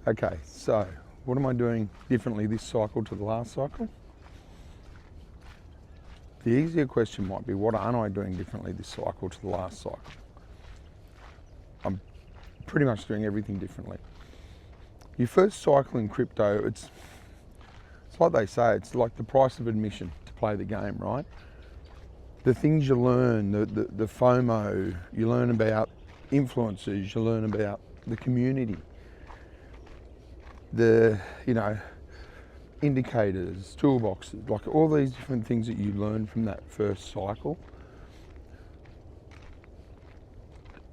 Okay, so what am I doing differently this cycle to the last cycle? The easier question might be, what aren't I doing differently this cycle to the last cycle? I'm pretty much doing everything differently. Your first cycle in crypto, it's like they say, it's like the price of admission to play the game, right? The things you learn, the FOMO, you learn about influencers, you learn about the community, the, indicators, toolboxes, like all these different things that you learn from that first cycle.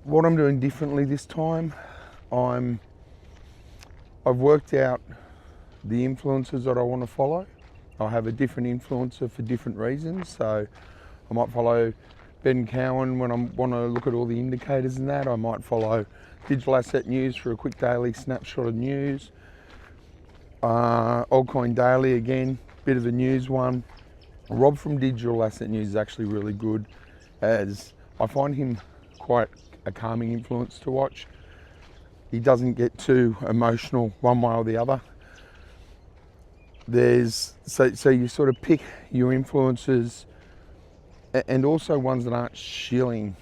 What I'm doing differently this time, I've worked out the influencers that I want to follow. I have a different influencer for different reasons. So I might follow Ben Cowan when I want to look at all the indicators and that. I might follow Digital Asset News for a quick daily snapshot of news. Altcoin Daily, again, bit of a news one. Rob from Digital Asset News is actually really good, as I find him quite a calming influence to watch. He doesn't get too emotional one way or the other. So you sort of pick your influencers, and also ones that aren't shilling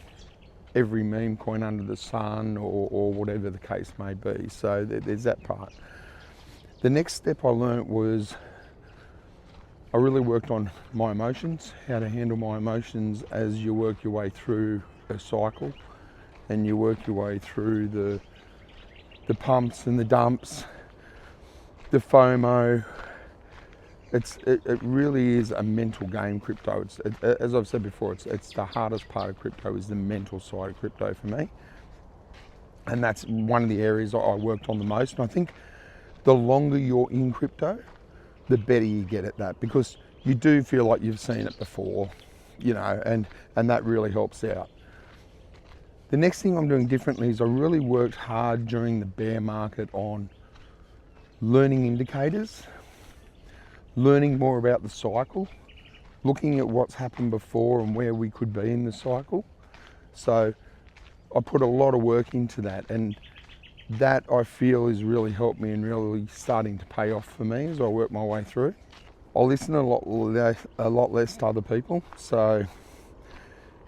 every meme coin under the sun or whatever the case may be. So there's that part. The next step I learnt was I really worked on my emotions, how to handle my emotions as you work your way through a cycle and you work your way through the pumps and the dumps, the FOMO. It really is a mental game, crypto. As I've said before, it's the hardest part of crypto is the mental side of crypto for me. And that's one of the areas I worked on the most. And I think the longer you're in crypto, the better you get at that, because you do feel like you've seen it before, and that really helps out. The next thing I'm doing differently is I really worked hard during the bear market on learning indicators, learning more about the cycle, looking at what's happened before and where we could be in the cycle. So I put a lot of work into that, and that I feel has really helped me and really starting to pay off for me as I work my way through. I listen a lot less to other people. So,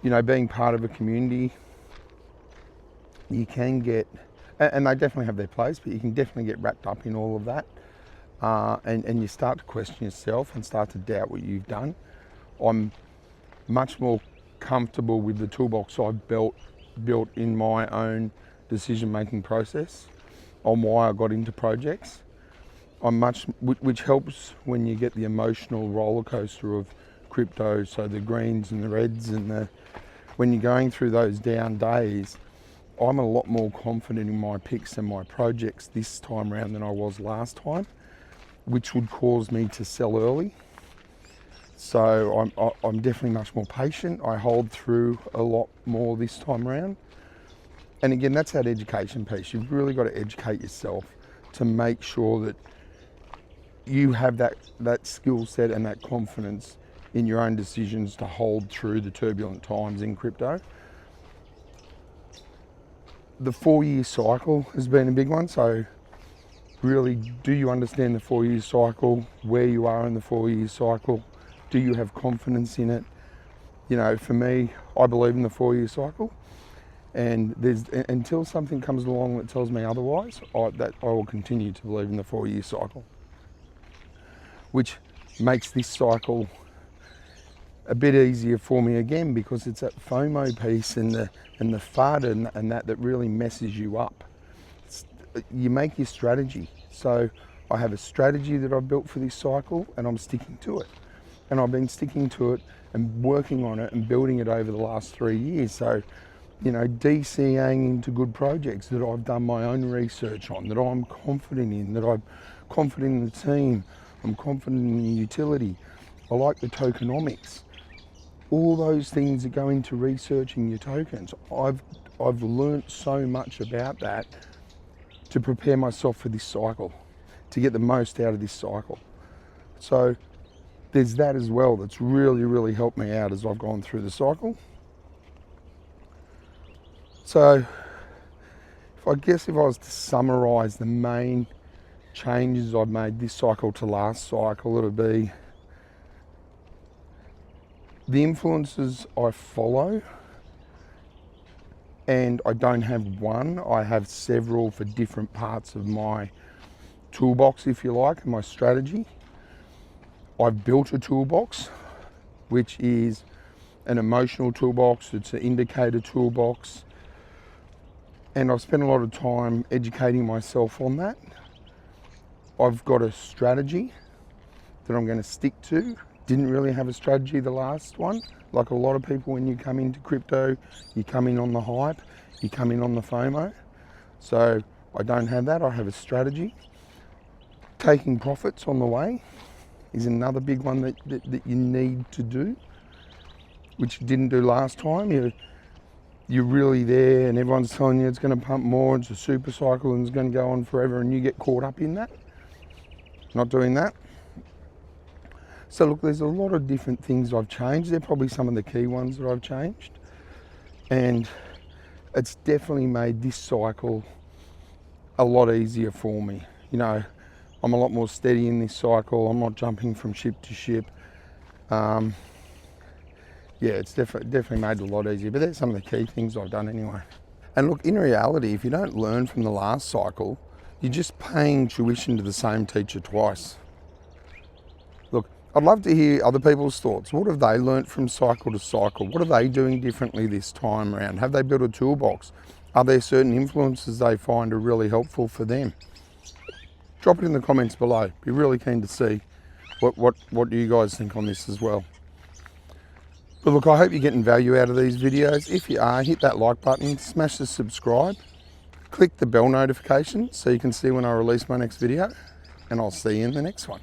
being part of a community, you can get, and they definitely have their place, but you can definitely get wrapped up in all of that. And you start to question yourself and start to doubt what you've done. I'm much more comfortable with the toolbox I've built in my own decision-making process on why I got into projects. Which helps when you get the emotional roller coaster of crypto, so the greens and the reds and when you're going through those down days, I'm a lot more confident in my picks and my projects this time around than I was last time, which would cause me to sell early. So I'm definitely much more patient. I hold through a lot more this time around. And again, that's that education piece. You've really got to educate yourself to make sure that you have that skill set and that confidence in your own decisions to hold through the turbulent times in crypto. The 4-year cycle has been a big one. So really, do you understand the 4-year cycle, where you are in the 4-year cycle? Do you have confidence in it? For me, I believe in the 4-year cycle. And until something comes along that tells me otherwise, I will continue to believe in the 4-year cycle, which makes this cycle a bit easier for me again, because it's that FOMO piece and the FUD and that really messes you up. You make your strategy. So I have a strategy that I've built for this cycle, and I'm sticking to it. And I've been sticking to it and working on it and building it over the last 3 years. So DCAing into good projects that I've done my own research on, that I'm confident in, that I'm confident in the team, I'm confident in the utility, I like the tokenomics. All those things that go into researching your tokens. I've learnt so much about that to prepare myself for this cycle, to get the most out of this cycle. So there's that as well that's really, really helped me out as I've gone through the cycle. So if I was to summarise the main changes I've made this cycle to last cycle, it'll be the influences I follow, and I don't have one, I have several for different parts of my toolbox, if you like, and my strategy. I've built a toolbox, which is an emotional toolbox, it's an indicator toolbox, and I've spent a lot of time educating myself on that. I've got a strategy that I'm going to stick to. Didn't really have a strategy the last one. Like a lot of people, when you come into crypto, you come in on the hype, you come in on the FOMO. So I don't have that, I have a strategy. Taking profits on the way is another big one that you need to do, which you didn't do last time. You're really there and everyone's telling you it's going to pump more, it's a super cycle and it's going to go on forever, and you get caught up in that. Not doing that. So look, there's a lot of different things I've changed. They're probably some of the key ones that I've changed. And it's definitely made this cycle a lot easier for me. You know, I'm a lot more steady in this cycle. I'm not jumping from ship to ship. Yeah, it's definitely made it a lot easier, but that's some of the key things I've done anyway. And look, in reality, if you don't learn from the last cycle, you're just paying tuition to the same teacher twice. Look, I'd love to hear other people's thoughts. What have they learnt from cycle to cycle? What are they doing differently this time around? Have they built a toolbox? Are there certain influences they find are really helpful for them? Drop it in the comments below. Be really keen to see what do you guys think on this as well. But look, I hope you're getting value out of these videos. If you are, hit that like button, smash the subscribe, click the bell notification so you can see when I release my next video, and I'll see you in the next one.